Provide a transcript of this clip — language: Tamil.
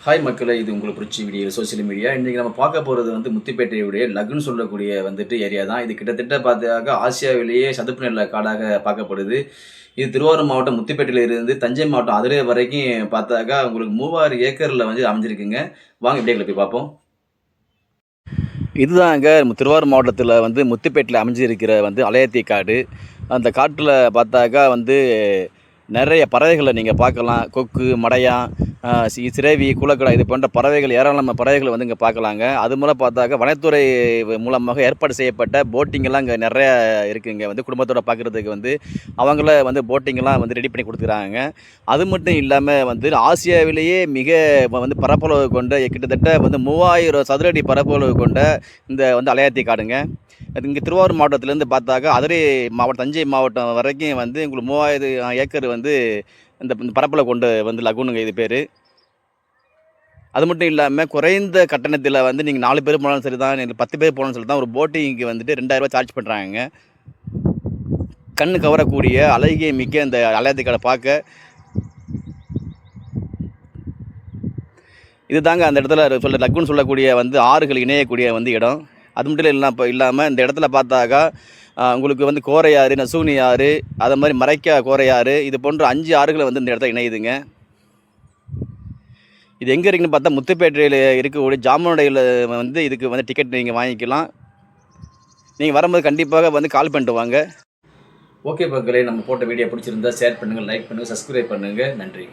ஹாய் மக்களே, இது உங்களுக்கு பிடிச்ச வீடியோ சோசியல் மீடியா. இன்றைக்கி நம்ம பார்க்க போகிறது வந்து முத்துப்பேட்டையுடைய லக்குன்னு சொல்லக்கூடிய வந்துட்டு ஏரியா தான். இது கிட்டத்தட்ட பார்த்தாக்க ஆசியாவிலேயே சதுப்பு நில காடாக பார்க்கப்படுது. இது திருவாரூர் மாவட்டம் முத்துப்பேட்டையில இருந்து தஞ்சை மாவட்டம் அதிரே வரைக்கும் பார்த்தாக்கா உங்களுக்கு 3000 ஏக்கரில் வந்து அமைஞ்சிருக்குங்க. வாங்க வீடியோக்குள்ள போய் பார்ப்போம். இதுதாங்க திருவாரூர் மாவட்டத்தில் வந்து முத்துப்பேட்டையில் அமைஞ்சிருக்கிற வந்து அலையாத்தி காடு. அந்த காட்டில் பார்த்தாக்கா வந்து நிறைய பறவைகளை நீங்கள் பார்க்கலாம். கொக்கு, மடையான், சிறவி, கூலக்கடா இது போன்ற பறவைகள், ஏராளமான பறவைகளை வந்து இங்கே பார்க்கலாங்க. அது மூலம் பார்த்தாக்கா வனத்துறை மூலமாக ஏற்பாடு செய்யப்பட்ட போட்டிங்கெல்லாம் இங்கே நிறைய இருக்குது. இங்கே வந்து குடும்பத்தோடு பார்க்குறதுக்கு வந்து அவங்கள வந்து போட்டிங்கெல்லாம் வந்து ரெடி பண்ணி கொடுத்துக்கிறாங்க. அது மட்டும் இல்லாமல் வந்து ஆசியாவிலேயே மிக வந்து பரப்பளவு கொண்ட கிட்டத்தட்ட வந்து 3000 சதுர அடி பரப்பளவு கொண்ட இந்த வந்து அலையாத்தி காடுங்க. இங்கே திருவாரூர் மாவட்டத்திலேருந்து பார்த்தாக்கா அதிரே மாவட்டம், தஞ்சை மாவட்டம் வரைக்கும் வந்து உங்களுக்கு 3000 ஏக்கர் வந்து இந்த பரப்பளவு கொண்ட வந்து லகுனுங்க இது பேர். அது மட்டும் இல்லாமல் குறைந்த கட்டணத்தில் வந்து நீங்கள் 4 பேர் போனாலும் சரி தான், நீங்கள் 10 பேர் போனாலும் சரி தான், ஒரு போட்டிங்க்கு வந்துட்டு 2000 சார்ஜ் பண்ணுறாங்க. கண்ணு கவரக்கூடிய அழகிய மிக்க இந்த அலையாத்தி காடை பார்க்க இது தாங்க அந்த இடத்துல லக்குன்னு சொல்லக்கூடிய வந்து ஆறுகள் இணையக்கூடிய வந்து இடம். அது மட்டும் இல்லாமல் இந்த இடத்துல பார்த்தாக்கா உங்களுக்கு வந்து கோரையாறு, நசூனி ஆறு, அது மாதிரி மறைக்கா கோரையாறு, இது போன்ற 5 ஆறுகளை வந்து இந்த இடத்துல இணையுதுங்க. இது எங்கே இருக்குன்னு பார்த்தா முத்துப்பேட்டையில் இருக்கக்கூடிய ஜாமனுடையில் வந்து இதுக்கு வந்து டிக்கெட் நீங்கள் வாங்கிக்கலாம். நீங்கள் வரும்போது கண்டிப்பாக வந்து கால் பண்ணிட்டு வாங்க. ஓகே மக்களே, நம்ம போட்ட வீடியோ பிடிச்சிருந்தா ஷேர் பண்ணுங்கள், லைக் பண்ணுங்கள், சப்ஸ்கிரைப் பண்ணுங்கள். நன்றி.